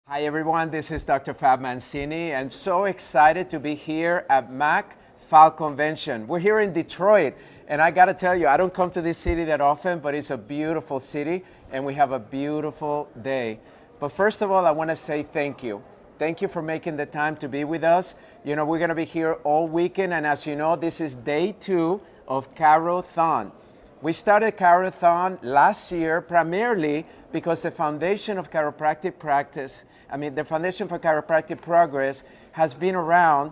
Hi everyone, this is Dr. Fab Mancini and so excited to be here at MAC Fall Convention. We're here in Detroit and I gotta tell you, I don't come to this city that often, but it's a beautiful city and we have a beautiful day. But first of all, I wanna say thank you. Thank you for making the time to be with us. You know, we're gonna be here all weekend and as you know, this is day 2 of CHIROTHON. We started CHIROTHON last year primarily because the foundation of chiropractic practice, the foundation for chiropractic progress has been around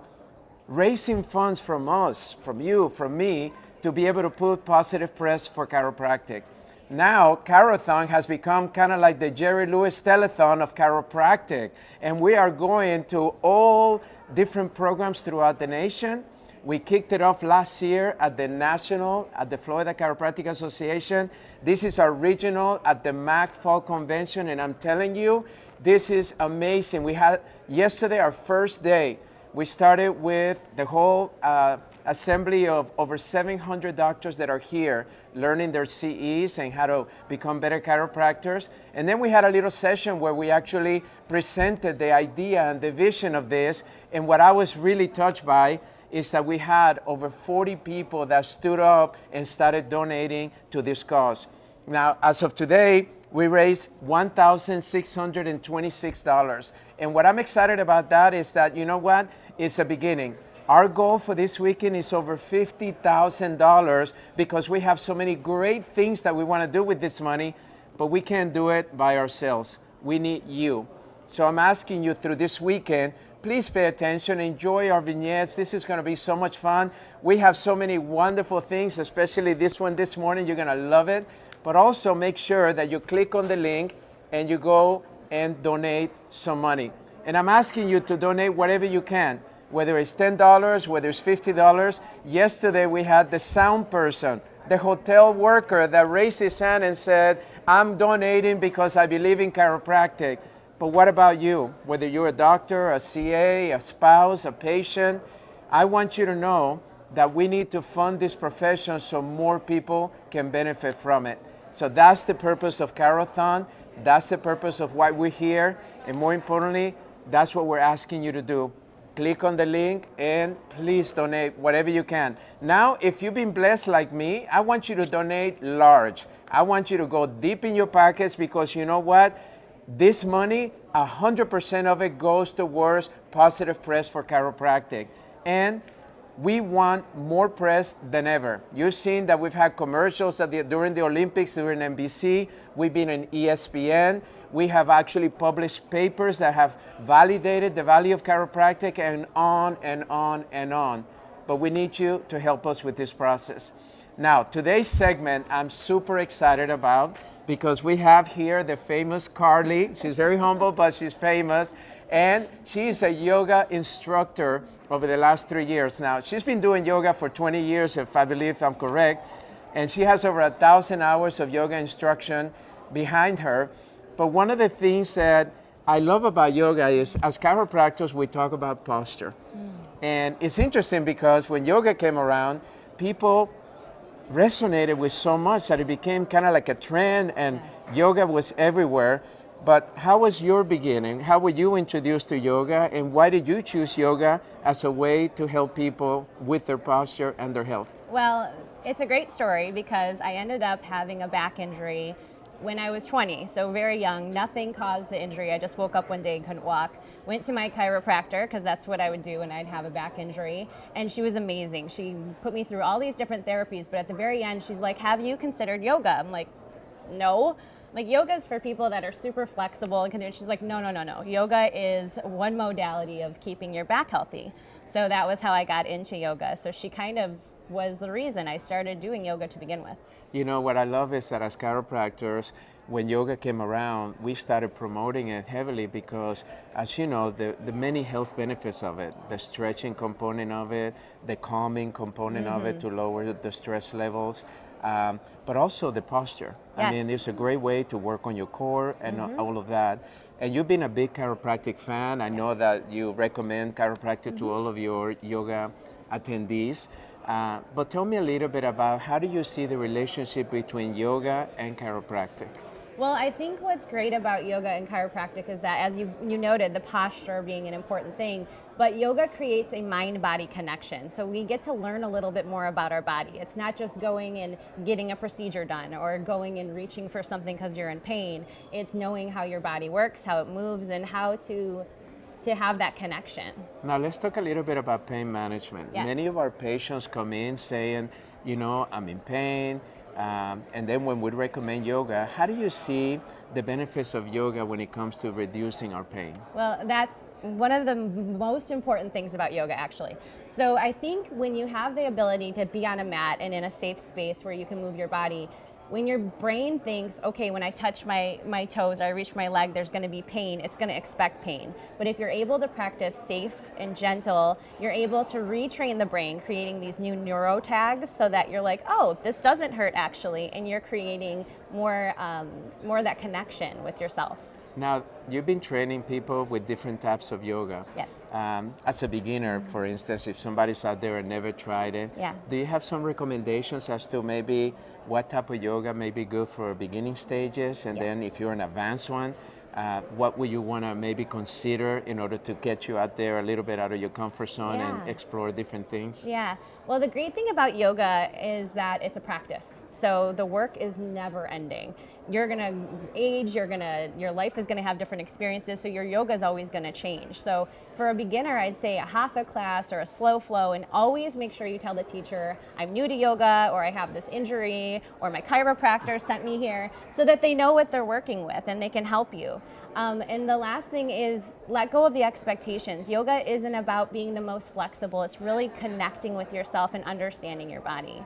raising funds from us, from you, from me, to be able to put positive press for chiropractic. Now, CHIROTHON has become kind of like the Jerry Lewis telethon of chiropractic, and we are going to all different programs throughout the nation. We kicked it off last year at the Florida Chiropractic Association. This is our regional at the MAC Fall Convention, and I'm telling you, this is amazing. We had yesterday our first day. We started with the whole assembly of over 700 doctors that are here learning their CEs and how to become better chiropractors. And then we had a little session where we actually presented the idea and the vision of this. And what I was really touched by is that we had over 40 people that stood up and started donating to this cause. Now, as of today, we raised $1,626. And what I'm excited about that is that, you know what? It's a beginning. Our goal for this weekend is over $50,000 because we have so many great things that we want to do with this money, but we can't do it by ourselves. We need you. So I'm asking you through this weekend, please pay attention, enjoy our vignettes. This is going to be so much fun. We have so many wonderful things, especially this one this morning. You're going to love it. But also make sure that you click on the link and you go and donate some money. And I'm asking you to donate whatever you can, whether it's $10, whether it's $50. Yesterday we had the sound person, the hotel worker that raised his hand and said, I'm donating because I believe in chiropractic. But what about you? Whether you're a doctor, a CA, a spouse, a patient, I want you to know that we need to fund this profession so more people can benefit from it. So that's the purpose of CHIROTHON. That's the purpose of why we're here. And more importantly, that's what we're asking you to do. Click on the link and please donate whatever you can. Now, if you've been blessed like me, I want you to donate large. I want you to go deep in your pockets because you know what? This money, 100% of it goes towards positive press for chiropractic. And we want more press than ever. You've seen that we've had commercials during the Olympics, during NBC. We've been in ESPN. We have actually published papers that have validated the value of chiropractic and on and on and on. But we need you to help us with this process. Now, today's segment I'm super excited about because we have here the famous Carly. She's very humble, but she's famous. And she's a yoga instructor over the last 3 years. Now, she's been doing yoga for 20 years, if I believe I'm correct. And she has over 1,000 hours of yoga instruction behind her. But one of the things that I love about yoga is, as chiropractors, we talk about posture. And it's interesting because when yoga came around, people resonated with so much that it became kind of like a trend and yoga was everywhere. But how was your beginning? How were you introduced to yoga and why did you choose yoga as a way to help people with their posture and their health? Well, it's a great story because I ended up having a back injury when I was 20, so very young. Nothing caused the injury. I just woke up one day and couldn't walk. Went to my chiropractor because that's what I would do when I'd have a back injury. And she was amazing. She put me through all these different therapies, but at the very end, she's like, have you considered yoga? I'm like, no. Like, yoga is for people that are super flexible and can do it. She's like, no. Yoga is one modality of keeping your back healthy. So that was how I got into yoga. So she kind of was the reason I started doing yoga to begin with. You know, what I love is that as chiropractors, when yoga came around, we started promoting it heavily because, as you know, the many health benefits of it, the stretching component of it, the calming component of it to lower the stress levels, but also the posture. Yes. I mean, it's a great way to work on your core and all of that. And you've been a big chiropractic fan. I know that you recommend chiropractic to all of your yoga attendees. But tell me a little bit about how do you see the relationship between yoga and chiropractic? Well, I think what's great about yoga and chiropractic is that, as you noted, the posture being an important thing, but yoga creates a mind-body connection. So we get to learn a little bit more about our body. It's not just going and getting a procedure done or going and reaching for something because you're in pain. It's knowing how your body works, how it moves, and how to have that connection. Now let's talk a little bit about pain management. Yes. Many of our patients come in saying, you know, I'm in pain. And then when we recommend yoga, how do you see the benefits of yoga when it comes to reducing our pain? Well, that's one of the most important things about yoga, actually. So I think when you have the ability to be on a mat and in a safe space where you can move your body, when your brain thinks, okay, when I touch my toes or I reach my leg, there's going to be pain, it's going to expect pain. But if you're able to practice safe and gentle, you're able to retrain the brain, creating these new neuro tags so that you're like, oh, this doesn't hurt actually, and you're creating more of that connection with yourself. Now, you've been training people with different types of yoga. Yes. As a beginner, for instance, if somebody's out there and never tried it, Yeah. do you have some recommendations as to maybe what type of yoga may be good for beginning stages? And then if you're an advanced one, what would you want to maybe consider in order to get you out there a little bit out of your comfort zone and explore different things? Yeah. Well, the great thing about yoga is that it's a practice. So the work is never ending. You're going to age, your life is going to have different experiences, so your yoga is always going to change. So for a beginner, I'd say a hatha class or a slow flow, and always make sure you tell the teacher, I'm new to yoga, or I have this injury, or my chiropractor sent me here, so that they know what they're working with and they can help you. And the last thing is let go of the expectations. Yoga isn't about being the most flexible. It's really connecting with yourself and understanding your body.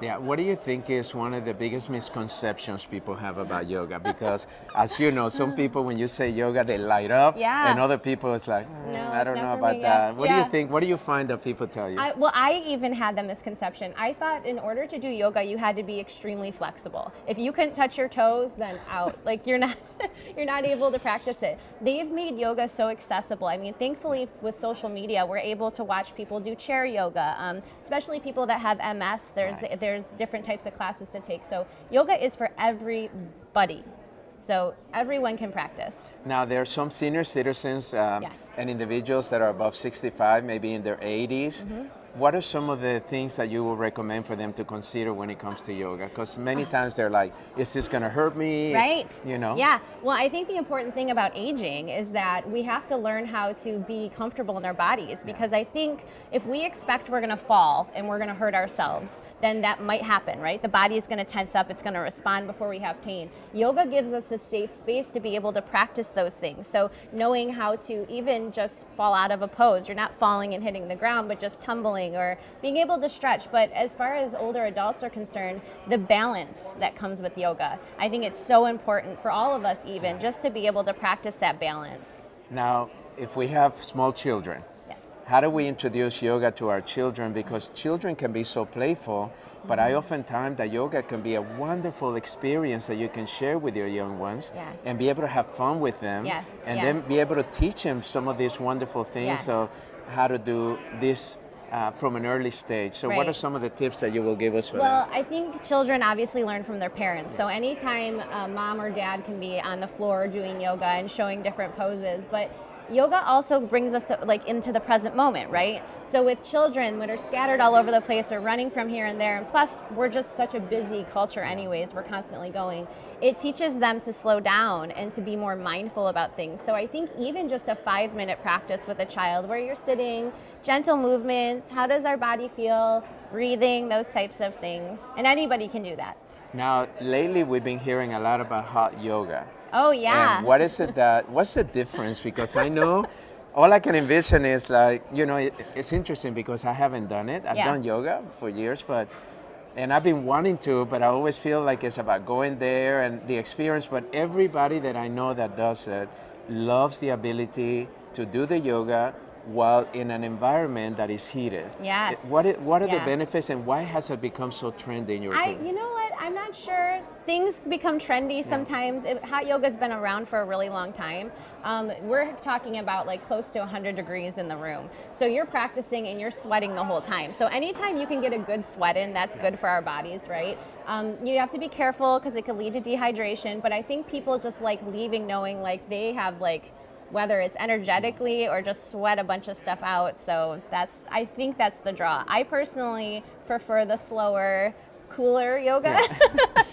Yeah, what do you think is one of the biggest misconceptions people have about yoga? Because as you know, some people when you say yoga, they light up, and other people it's like, I don't know about that. What do you think? What do you find that people tell you? I even had the misconception. I thought in order to do yoga, you had to be extremely flexible. If you couldn't touch your toes, then out. Like you're not able to practice it. They've made yoga so accessible. I mean, thankfully with social media, we're able to watch people do chair yoga, especially people that have MS. There's different types of classes to take. So yoga is for everybody. So everyone can practice. Now there are some senior citizens and individuals that are above 65, maybe in their 80s. What are some of the things that you would recommend for them to consider when it comes to yoga? Because many times they're like, is this going to hurt me? Right. You know? Yeah. Well, I think the important thing about aging is that we have to learn how to be comfortable in our bodies, because I think if we expect we're going to fall and we're going to hurt ourselves, then that might happen, right? The body is going to tense up. It's going to respond before we have pain. Yoga gives us a safe space to be able to practice those things. So knowing how to even just fall out of a pose, you're not falling and hitting the ground, but just tumbling or being able to stretch. But as far as older adults are concerned, the balance that comes with yoga, I think it's so important for all of us even just to be able to practice that balance. Now, if we have small children, how do we introduce yoga to our children? Because children can be so playful, but I often find that yoga can be a wonderful experience that you can share with your young ones and be able to have fun with them and then be able to teach them some of these wonderful things of how to do this from an early stage. So what are some of the tips that you will give us for that? Well, I think children obviously learn from their parents. So anytime mom or dad can be on the floor doing yoga and showing different poses, but yoga also brings us like into the present moment, right? So with children that are scattered all over the place or running from here and there, and plus we're just such a busy culture anyways, we're constantly going, it teaches them to slow down and to be more mindful about things. So I think even just a 5-minute practice with a child where you're sitting, gentle movements, how does our body feel, breathing, those types of things, and anybody can do that. Now, lately we've been hearing a lot about hot yoga. Oh yeah. And what is it what's the difference? Because I know, all I can envision is like, you know, it's interesting because I haven't done it. I've done yoga for years, and I've been wanting to, but I always feel like it's about going there and the experience. But everybody that I know that does it loves the ability to do the yoga while in an environment that is heated. Yes. What are the benefits, and why has it become so trendy in your opinion? You know what? I'm not sure. Things become trendy sometimes. Hot yoga's been around for a really long time. We're talking about like close to 100 degrees in the room. So you're practicing and you're sweating the whole time. So anytime you can get a good sweat in, that's good for our bodies, right? You have to be careful because it could lead to dehydration, but I think people just like leaving knowing like they have like, whether it's energetically or just sweat a bunch of stuff out. So I think that's the draw. I personally prefer the slower, cooler yoga. Yeah.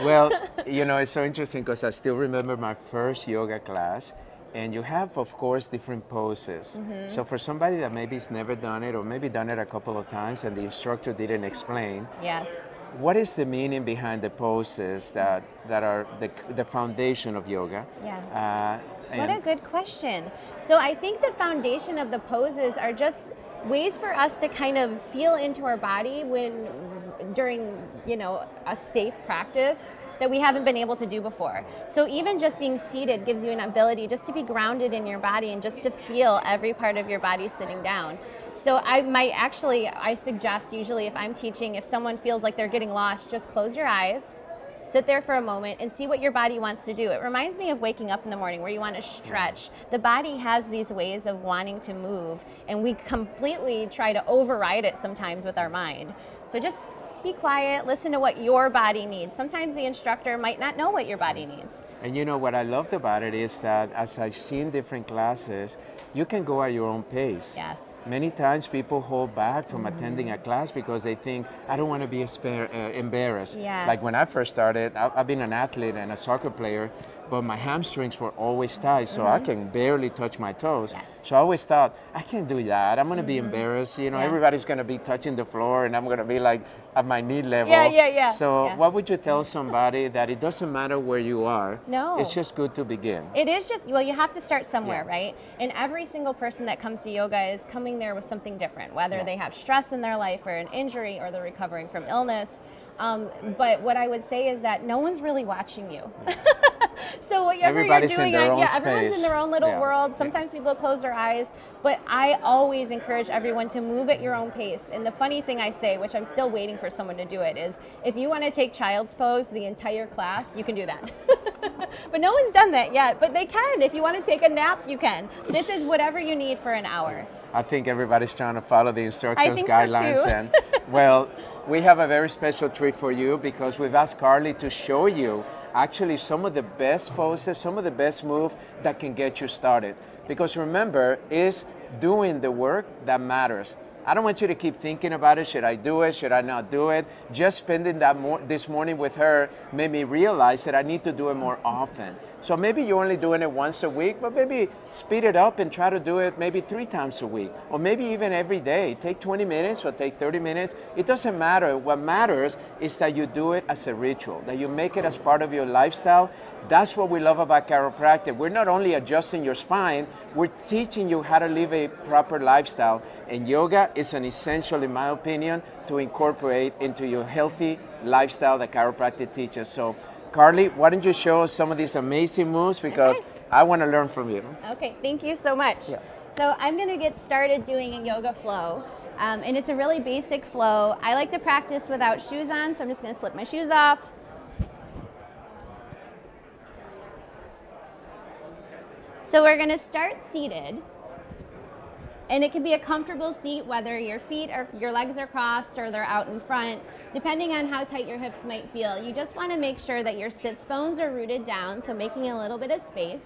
Well, you know, it's so interesting because I still remember my first yoga class, and you have, of course, different poses. So for somebody that maybe has never done it or maybe done it a couple of times and the instructor didn't explain, Yes. what is the meaning behind the poses that are the foundation of yoga? Yeah. What a good question. So I think the foundation of the poses are just ways for us to kind of feel into our body during, you know, a safe practice that we haven't been able to do before. So even just being seated gives you an ability just to be grounded in your body and just to feel every part of your body sitting down. So I suggest usually if I'm teaching, if someone feels like they're getting lost, just close your eyes, sit there for a moment and see what your body wants to do. It reminds me of waking up in the morning where you want to stretch. The body has these ways of wanting to move, and we completely try to override it sometimes with our mind. So just be quiet, listen to what your body needs. Sometimes the instructor might not know what your body needs. And you know what I loved about it is that as I've seen different classes, you can go at your own pace. Yes. Many times people hold back from attending a class because they think, I don't want to be embarrassed. Yes. Like when I first started, I've been an athlete and a soccer player, but my hamstrings were always tight, so I can barely touch my toes. Yes. So I always thought, I can't do that. I'm going to be embarrassed. You know, Yeah. everybody's going to be touching the floor and I'm going to be like at my knee level. Yeah. So Yeah. what would you tell somebody that it doesn't matter where you are? No. It's just good to begin. It is just, well, you have to start somewhere, Yeah. right? And every single person that comes to yoga is coming there with something different, whether Yeah. they have stress in their life or an injury or they're recovering from illness. But what I would say is that no one's really watching you. So whatever Everybody's you're doing, in their own everyone's in space. their own little Yeah. world. Yeah. Sometimes people close their eyes, but I always encourage everyone to move at your own pace. And the funny thing I say, which I'm still waiting for someone to do it, is if you want to take child's pose the entire class, you can do that. But no one's done that yet, but they can. If you want to take a nap, you can. This is whatever you need for an hour. I think everybody's trying to follow the instructor's think so, guidelines. too. And well, we have a very special treat for you because we've asked Carly to show you actually some of the best poses, some of the best moves that can get you started. Because remember, it's doing the work that matters. I don't want you to keep thinking about it. Should I do it? Should I not do it? Just spending this morning with her made me realize that I need to do it more often. So maybe you're only doing it once a week, but maybe speed it up and try to do it maybe 3 times a week, or maybe even every day. Take 20 minutes or take 30 minutes. It doesn't matter. What matters is that you do it as a ritual, that you make it as part of your lifestyle. That's what we love about chiropractic. We're not only adjusting your spine, we're teaching you how to live a proper lifestyle. And yoga is an essential, in my opinion, to incorporate into your healthy lifestyle that chiropractic teaches. So, Carly, why don't you show us some of these amazing moves because I want to learn from you. Okay, thank you so much. Yeah. So I'm going to get started doing a yoga flow. And it's a really basic flow. I like to practice without shoes on, so I'm just going to slip my shoes off. So we're going to start seated. And it can be a comfortable seat, whether your feet or your legs are crossed or they're out in front, depending on how tight your hips might feel. You just want to make sure that your sits bones are rooted down, so making a little bit of space.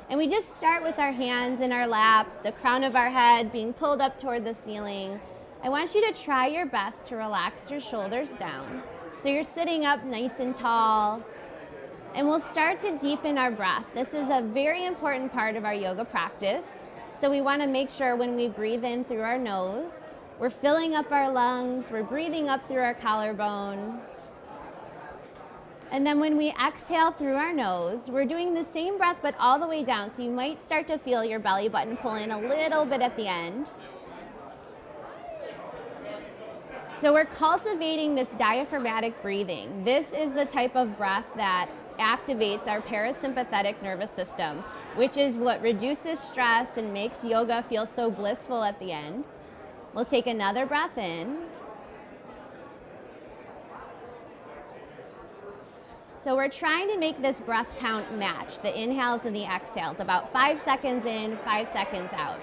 And we just start with our hands in our lap, the crown of our head being pulled up toward the ceiling. I want you to try your best to relax your shoulders down. So you're sitting up nice and tall. And we'll start to deepen our breath. This is a very important part of our yoga practice. So we want to make sure when we breathe in through our nose, we're filling up our lungs, we're breathing up through our collarbone. And then when we exhale through our nose, we're doing the same breath but all the way down. So you might start to feel your belly button pull in a little bit at the end. So we're cultivating this diaphragmatic breathing. This is the type of breath that activates our parasympathetic nervous system, which is what reduces stress and makes yoga feel so blissful at the end. We'll take another breath in. So we're trying to make this breath count match, the inhales and the exhales, about 5 seconds in, 5 seconds out.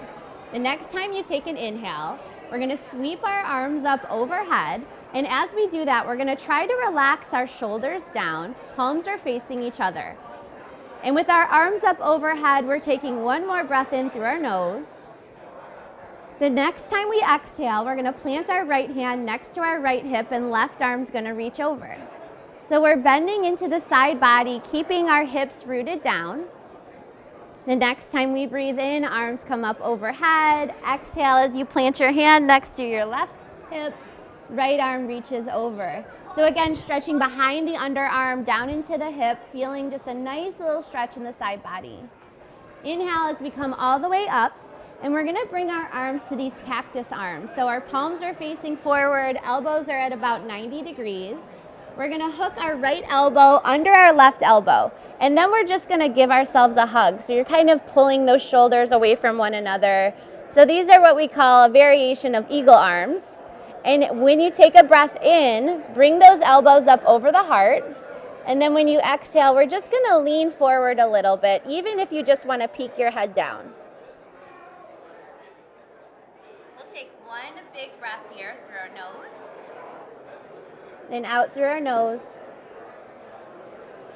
The next time you take an inhale, we're gonna sweep our arms up overhead, and as we do that, we're gonna try to relax our shoulders down, palms are facing each other. And with our arms up overhead, we're taking one more breath in through our nose. The next time we exhale, we're gonna plant our right hand next to our right hip and left arm's gonna reach over. So we're bending into the side body, keeping our hips rooted down. The next time we breathe in, arms come up overhead. Exhale as you plant your hand next to your left hip, right arm reaches over. So again, stretching behind the underarm, down into the hip, feeling just a nice little stretch in the side body. Inhale as we come all the way up, and we're gonna bring our arms to these cactus arms. So our palms are facing forward, elbows are at about 90 degrees. We're gonna hook our right elbow under our left elbow, and then we're just gonna give ourselves a hug. So you're kind of pulling those shoulders away from one another. So these are what we call a variation of eagle arms. And when you take a breath in, bring those elbows up over the heart. And then when you exhale, we're just gonna lean forward a little bit, even if you just wanna peek your head down. We'll take one big breath here through our nose. Then out through our nose.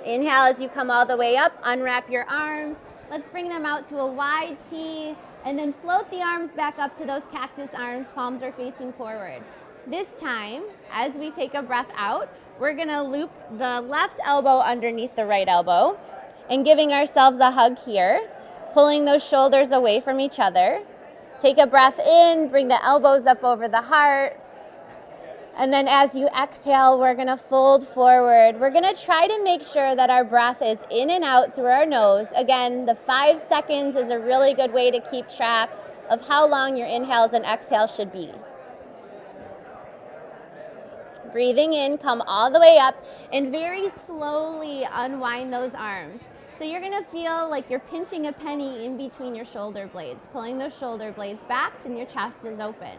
Inhale as you come all the way up, unwrap your arms. Let's bring them out to a wide T, and then float the arms back up to those cactus arms, palms are facing forward. This time, as we take a breath out, we're gonna loop the left elbow underneath the right elbow and giving ourselves a hug here, pulling those shoulders away from each other. Take a breath in, bring the elbows up over the heart. And then as you exhale, we're gonna fold forward. We're gonna try to make sure that our breath is in and out through our nose. Again, the 5 seconds is a really good way to keep track of how long your inhales and exhales should be. Breathing in, come all the way up, and very slowly unwind those arms. So you're gonna feel like you're pinching a penny in between your shoulder blades, pulling those shoulder blades back and your chest is open.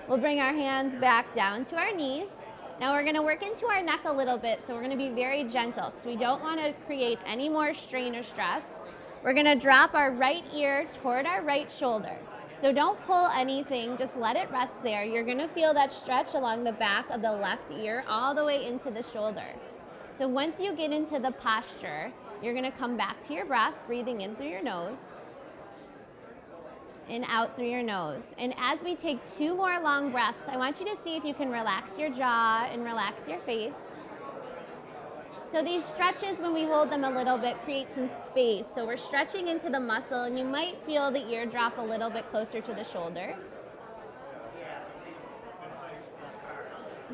We'll bring our hands back down to our knees. Now we're gonna work into our neck a little bit, so we're gonna be very gentle because we don't wanna create any more strain or stress. We're gonna drop our right ear toward our right shoulder. So don't pull anything, just let it rest there. You're gonna feel that stretch along the back of the left ear all the way into the shoulder. So once you get into the posture, you're gonna come back to your breath, breathing in through your nose and out through your nose. And as we take 2 more long breaths, I want you to see if you can relax your jaw and relax your face. So these stretches, when we hold them a little bit, create some space. So we're stretching into the muscle, and you might feel the ear drop a little bit closer to the shoulder.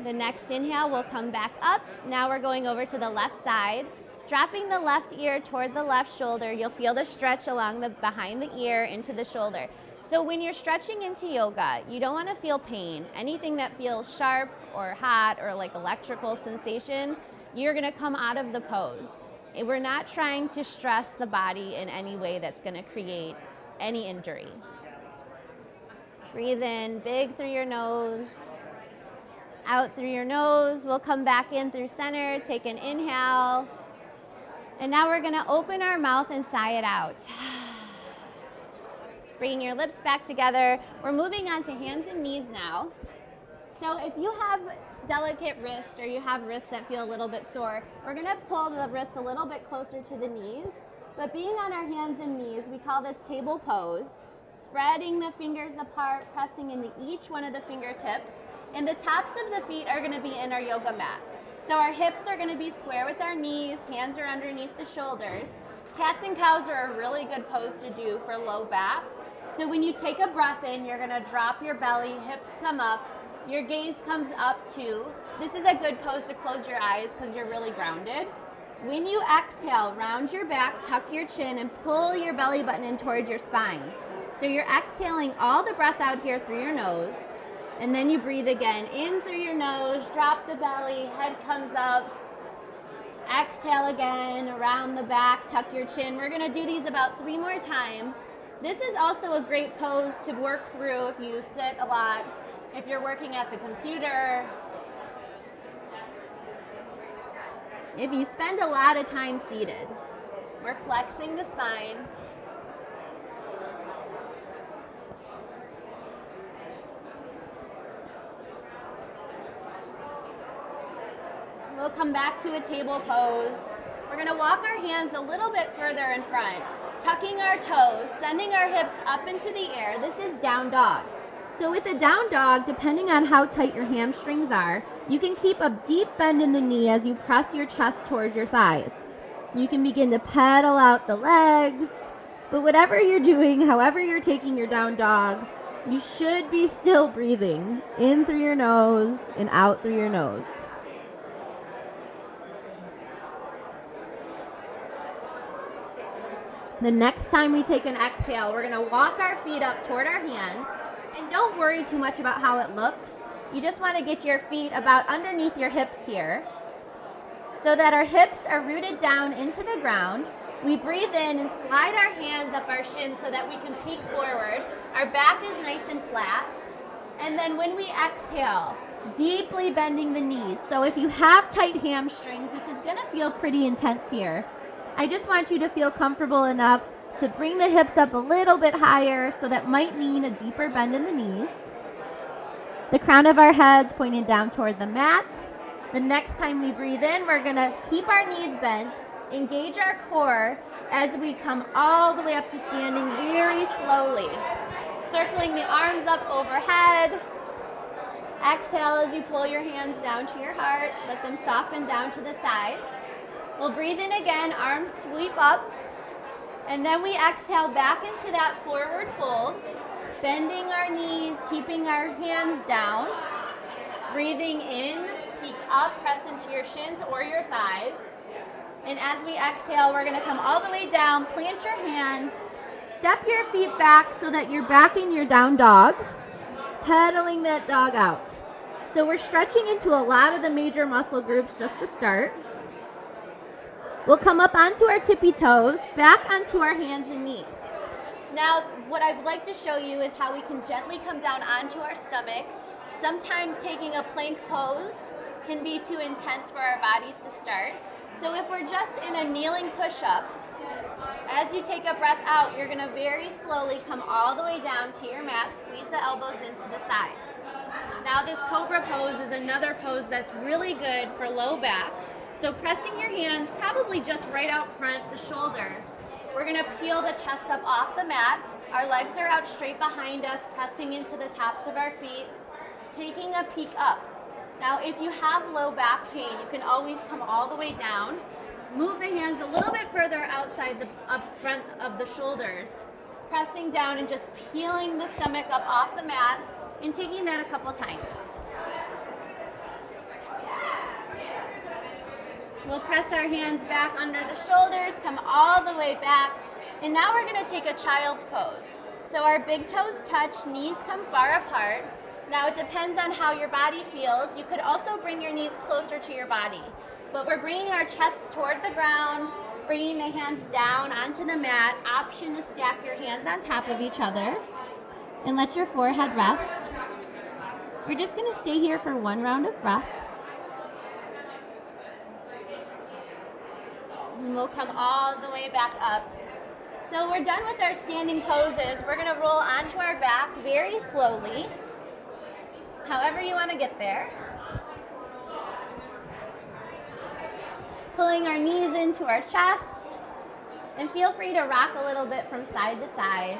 The next inhale, we'll come back up. Now we're going over to the left side. Dropping the left ear toward the left shoulder, you'll feel the stretch along the behind the ear into the shoulder. So when you're stretching into yoga, you don't want to feel pain. Anything that feels sharp or hot or like electrical sensation, you're going to come out of the pose. We're not trying to stress the body in any way that's going to create any injury. Breathe in big through your nose. Out through your nose. We'll come back in through center. Take an inhale. And now we're gonna open our mouth and sigh it out. Bringing your lips back together. We're moving on to hands and knees now. So if you have delicate wrists or you have wrists that feel a little bit sore, we're gonna pull the wrists a little bit closer to the knees. But being on our hands and knees, we call this table pose. Spreading the fingers apart, pressing into each one of the fingertips. And the tops of the feet are gonna be in our yoga mat. So our hips are gonna be square with our knees, hands are underneath the shoulders. Cats and cows are a really good pose to do for low back. So when you take a breath in, you're gonna drop your belly, hips come up, your gaze comes up too. This is a good pose to close your eyes because you're really grounded. When you exhale, round your back, tuck your chin, and pull your belly button in towards your spine. So you're exhaling all the breath out here through your nose. And then you breathe again, in through your nose, drop the belly, head comes up. Exhale again, around the back, tuck your chin. We're gonna do these about 3 more times. This is also a great pose to work through if you sit a lot, if you're working at the computer. if you spend a lot of time seated, we're flexing the spine. We'll come back to a table pose. We're gonna walk our hands a little bit further in front, tucking our toes, sending our hips up into the air. This is down dog. So with a down dog, depending on how tight your hamstrings are, you can keep a deep bend in the knee as you press your chest towards your thighs. You can begin to pedal out the legs, but whatever you're doing, however you're taking your down dog, you should be still breathing in through your nose and out through your nose. The next time we take an exhale, we're gonna walk our feet up toward our hands. And don't worry too much about how it looks. You just want to get your feet about underneath your hips here so that our hips are rooted down into the ground. We breathe in and slide our hands up our shins so that we can peek forward. Our back is nice and flat. And then when we exhale, deeply bending the knees. So if you have tight hamstrings, this is going to feel pretty intense here. I just want you to feel comfortable enough to bring the hips up a little bit higher, so that might mean a deeper bend in the knees. The crown of our heads pointing down toward the mat. The next time we breathe in, we're gonna keep our knees bent, engage our core as we come all the way up to standing very slowly. Circling the arms up overhead. Exhale as you pull your hands down to your heart. Let them soften down to the side. We'll breathe in again, arms sweep up. And then we exhale back into that forward fold, bending our knees, keeping our hands down. Breathing in, peek up, press into your shins or your thighs. And as we exhale, we're gonna come all the way down, plant your hands, step your feet back so that you're back in your down dog, pedaling that dog out. So we're stretching into a lot of the major muscle groups just to start. We'll come up onto our tippy toes, back onto our hands and knees. Now, what I would like to show you is how we can gently come down onto our stomach. Sometimes taking a plank pose can be too intense for our bodies to start. So if we're just in a kneeling push-up, as you take a breath out, you're gonna very slowly come all the way down to your mat, squeeze the elbows into the side. Now this cobra pose is another pose that's really good for low back. So pressing your hands probably just right out front, the shoulders. We're gonna peel the chest up off the mat. Our legs are out straight behind us, pressing into the tops of our feet, taking a peek up. Now, if you have low back pain, you can always come all the way down. Move the hands a little bit further outside the up front of the shoulders, pressing down and just peeling the stomach up off the mat and taking that a couple times. We'll press our hands back under the shoulders, come all the way back, and now we're gonna take a child's pose. So our big toes touch, knees come far apart. Now it depends on how your body feels. You could also bring your knees closer to your body, but we're bringing our chest toward the ground, bringing the hands down onto the mat. Option to stack your hands on top of each other and let your forehead rest. We're just gonna stay here for one round of breath. And we'll come all the way back up. So we're done with our standing poses. We're gonna roll onto our back very slowly, however you wanna get there. Pulling our knees into our chest, and feel free to rock a little bit from side to side.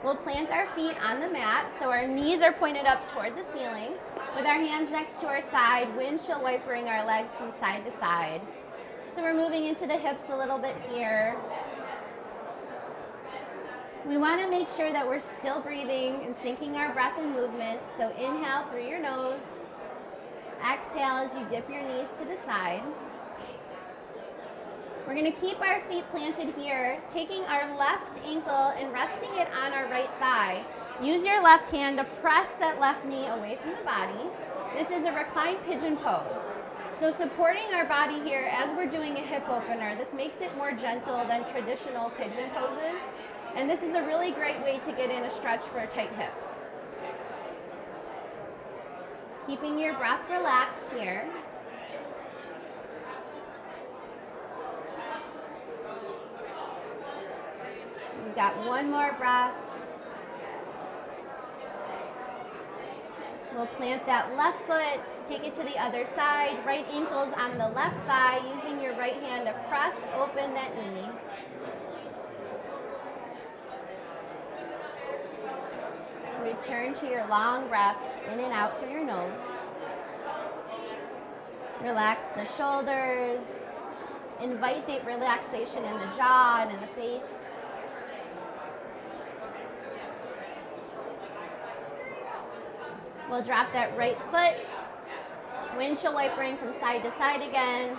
We'll plant our feet on the mat, so our knees are pointed up toward the ceiling. With our hands next to our side, windshield wipering our legs from side to side. So we're moving into the hips a little bit here. We want to make sure that we're still breathing and syncing our breath and movement. So inhale through your nose. Exhale as you dip your knees to the side. We're going to keep our feet planted here, taking our left ankle and resting it on our right thigh. Use your left hand to press that left knee away from the body. This is a reclined pigeon pose. So supporting our body here as we're doing a hip opener, this makes it more gentle than traditional pigeon poses. And this is a really great way to get in a stretch for tight hips. Keeping your breath relaxed here. We've got one more breath. We'll plant that left foot, take it to the other side, right ankle's on the left thigh, using your right hand to press open that knee. Return to your long breath in and out through your nose. Relax the shoulders. Invite the relaxation in the jaw and in the face. We'll drop that right foot. Windshield wipering from side to side again.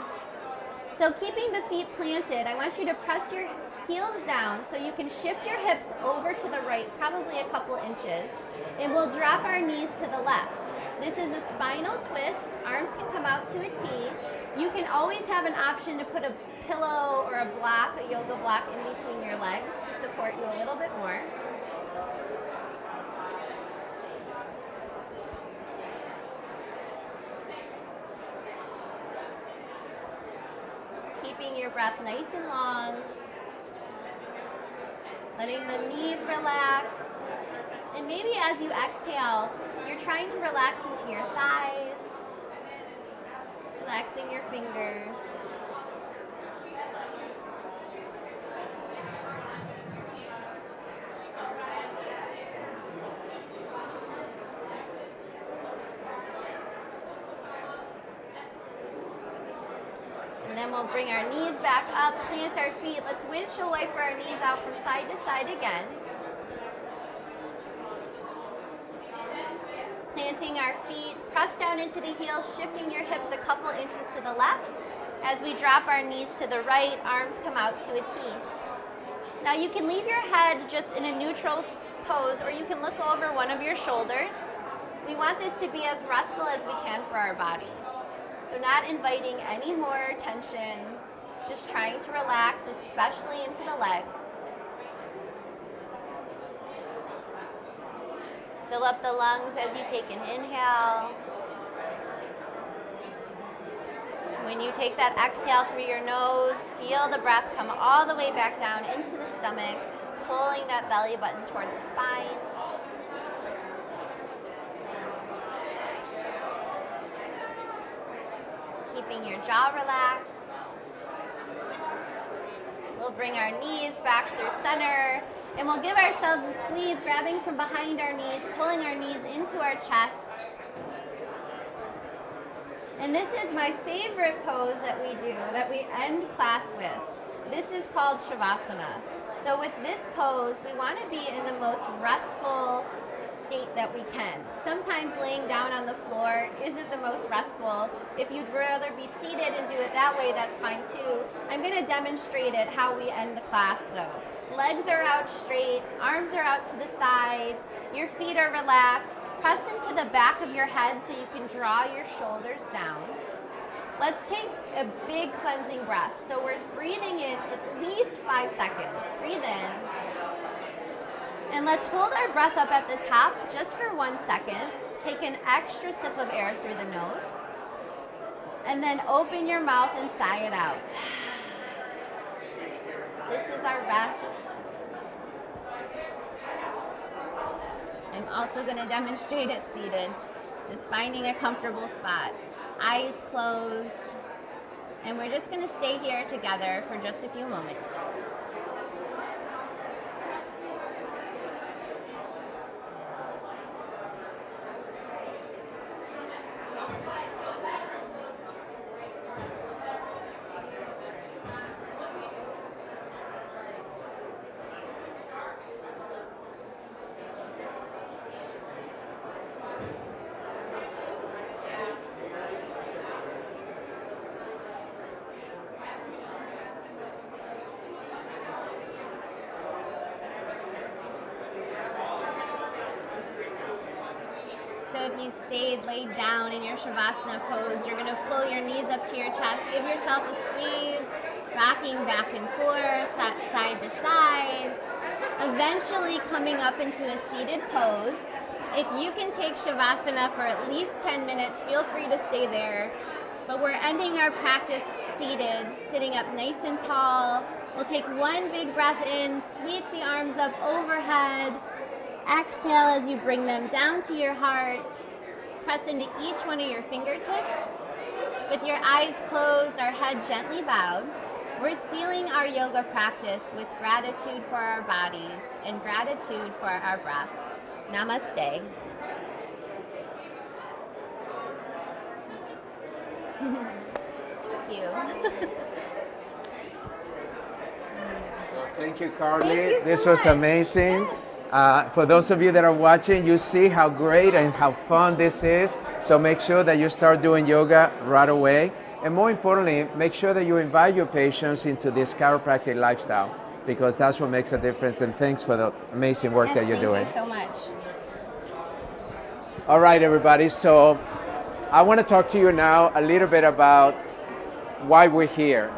So keeping the feet planted, I want you to press your heels down so you can shift your hips over to the right, probably a couple inches. And we'll drop our knees to the left. This is a spinal twist. Arms can come out to a T. You can always have an option to put a pillow or a block, a yoga block in between your legs to support you a little bit more. Keeping your breath nice and long. Letting the knees relax. And maybe as you exhale, you're trying to relax into your thighs. Relaxing your fingers. And then we'll bring our knees back up, plant our feet. Let's windshield wiper our knees out from side to side again. Planting our feet, press down into the heels, shifting your hips a couple inches to the left. As we drop our knees to the right, arms come out to a T. Now you can leave your head just in a neutral pose, or you can look over one of your shoulders. We want this to be as restful as we can for our body. So not inviting any more tension, just trying to relax, especially into the legs. Fill up the lungs as you take an inhale. When you take that exhale through your nose, feel the breath come all the way back down into the stomach, pulling that belly button toward the spine. Keeping your jaw relaxed. We'll bring our knees back through center, and we'll give ourselves a squeeze, grabbing from behind our knees, pulling our knees into our chest. And this is my favorite pose that we do, that we end class with. This is called Shavasana. So with this pose, we want to be in the most restful state that we can. Sometimes laying down on the floor isn't the most restful. If you'd rather be seated and do it that way, that's fine too. I'm going to demonstrate it how we end the class though. Legs are out straight, arms are out to the side, your feet are relaxed. Press into the back of your head so you can draw your shoulders down. Let's take a big cleansing breath. So we're breathing in at least 5 seconds. Breathe in. And let's hold our breath up at the top just for 1 second. Take an extra sip of air through the nose. And then open your mouth and sigh it out. This is our rest. I'm also going to demonstrate it seated. Just finding a comfortable spot. Eyes closed. And we're just going to stay here together for just a few moments. So if you stayed laid down in your Shavasana pose, you're going to pull your knees up to your chest, give yourself a squeeze, rocking back and forth, that side to side, eventually coming up into a seated pose. If you can take Shavasana for at least 10 minutes, feel free to stay there. But we're ending our practice seated, sitting up nice and tall. We'll take one big breath in, sweep the arms up overhead. Exhale as you bring them down to your heart. Press into each one of your fingertips. With your eyes closed, our head gently bowed. We're sealing our yoga practice with gratitude for our bodies and gratitude for our breath. Namaste. Thank you. Thank you, Carly. Thank you This so was much. amazing. Yes. For those of you that are watching, you see how great and how fun this is. So make sure that you start doing yoga right away. And more importantly, make sure that you invite your patients into this chiropractic lifestyle, because that's what makes a difference. And thanks for the amazing work that you're doing. Thank you so much. All right, everybody. So I want to talk to you now a little bit about why we're here.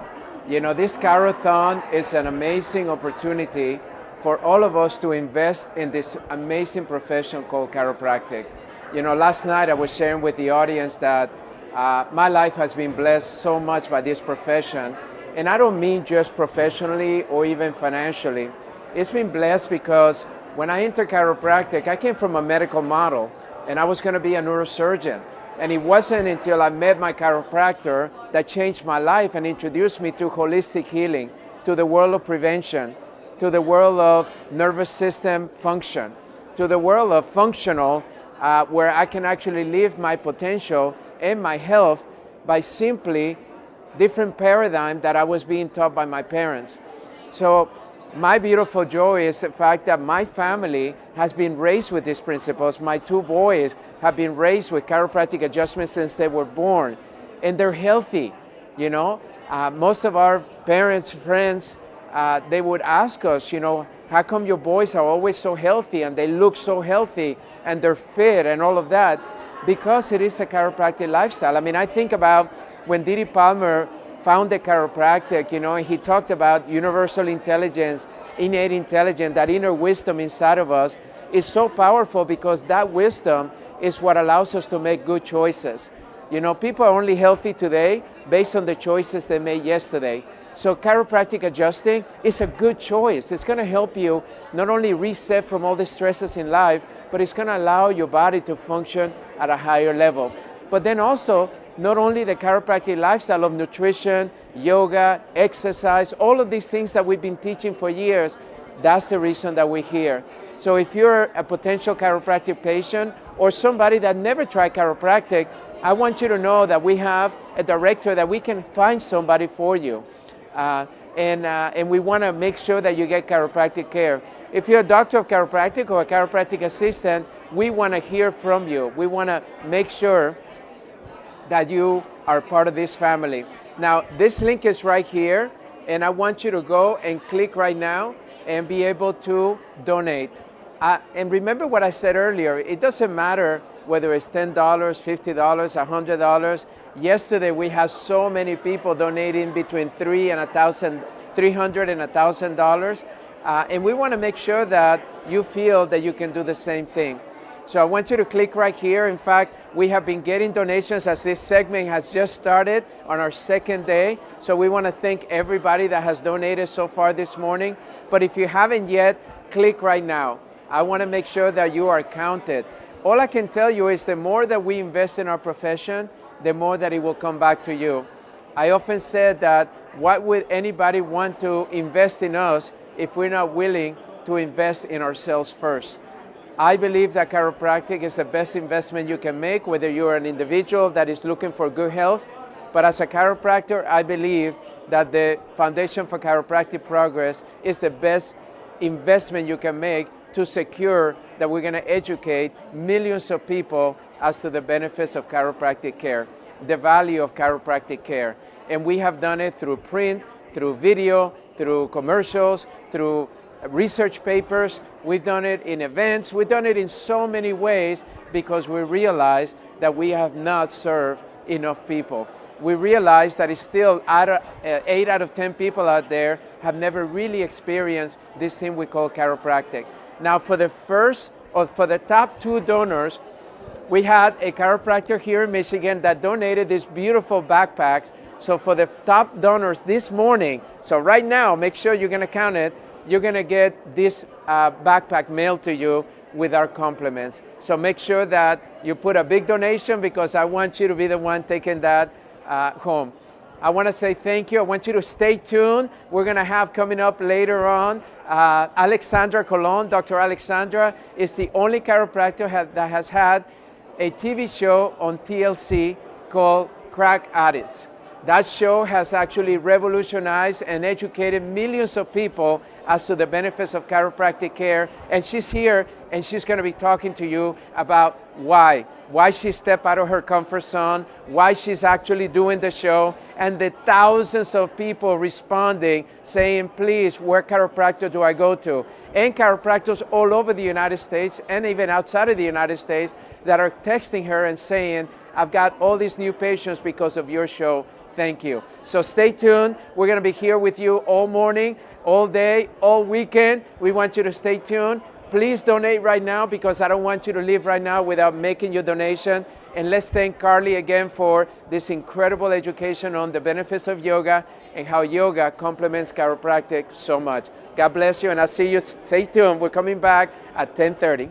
You know, this CHIROTHON is an amazing opportunity for all of us to invest in this amazing profession called chiropractic. You know, last night I was sharing with the audience that my life has been blessed so much by this profession. And I don't mean just professionally or even financially. It's been blessed because when I entered chiropractic, I came from a medical model and I was going to be a neurosurgeon. And it wasn't until I met my chiropractor that changed my life and introduced me to holistic healing, to the world of prevention, to the world of nervous system function, to the world of functional, where I can actually live my potential and my health by simply different paradigm that I was being taught by my parents. So my beautiful joy is the fact that my family has been raised with these principles. My two boys have been raised with chiropractic adjustments since they were born, and they're healthy. You know, most of our parents, friends, they would ask us, you know, how come your boys are always so healthy and they look so healthy and they're fit and all of that? Because it is a chiropractic lifestyle. I mean, I think about when Didi Palmer founded chiropractic, you know, and he talked about universal intelligence, innate intelligence, that inner wisdom inside of us is so powerful because that wisdom is what allows us to make good choices. You know, people are only healthy today based on the choices they made yesterday. So chiropractic adjusting is a good choice. It's going to help you not only reset from all the stresses in life, but it's going to allow your body to function at a higher level. But then also, not only the chiropractic lifestyle of nutrition, yoga, exercise, all of these things that we've been teaching for years, that's the reason that we're here. So if you're a potential chiropractic patient or somebody that never tried chiropractic, I want you to know that we have a directory that we can find somebody for you. And we want to make sure that you get chiropractic care. If you're a doctor of chiropractic or a chiropractic assistant, we want to hear from you. We want to make sure that you are part of this family. Now, this link is right here, and I want you to go and click right now and be able to donate. And remember what I said earlier, it doesn't matter whether it's $10, $50, $100. Yesterday we had so many people donating between $300 and $1,000, and we want to make sure that you feel that you can do the same thing. So I want you to click right here. In fact, we have been getting donations as this segment has just started on our second day. So we want to thank everybody that has donated so far this morning. But if you haven't yet, click right now. I want to make sure that you are counted. All I can tell you is the more that we invest in our profession, the more that it will come back to you. I often said that what would anybody want to invest in us if we're not willing to invest in ourselves first? I believe that chiropractic is the best investment you can make, whether you're an individual that is looking for good health. But as a chiropractor, I believe that the Foundation for Chiropractic Progress is the best investment you can make to secure that we're going to educate millions of people as to the benefits of chiropractic care, the value of chiropractic care. And we have done it through print, through video, through commercials, through research papers. We've done it in events. We've done it in so many ways because we realize that we have not served enough people. We realize that it's still 8 out of 10 people out there have never really experienced this thing we call chiropractic. Now, for the first or for the top 2 donors, we had a chiropractor here in Michigan that donated these beautiful backpacks. So for the top donors this morning, so right now, make sure you're gonna count it, you're gonna get this backpack mailed to you with our compliments. So make sure that you put a big donation because I want you to be the one taking that home. I want to say thank you. I want you to stay tuned. We're going to have coming up later on, Alexandra Colon. Dr. Alexandra is the only chiropractor that has had a TV show on TLC called Crack Addicts. That show has actually revolutionized and educated millions of people as to the benefits of chiropractic care. And she's here and she's going to be talking to you about why she stepped out of her comfort zone, why she's actually doing the show, and the thousands of people responding saying, please, where chiropractor do I go to? And chiropractors all over the United States and even outside of the United States that are texting her and saying, I've got all these new patients because of your show. Thank you. So stay tuned. We're going to be here with you all morning, all day, all weekend. We want you to stay tuned. Please donate right now because I don't want you to leave right now without making your donation. And let's thank Carly again for this incredible education on the benefits of yoga and how yoga complements chiropractic so much. God bless you, and I'll see you. Stay tuned. We're coming back at 10:30.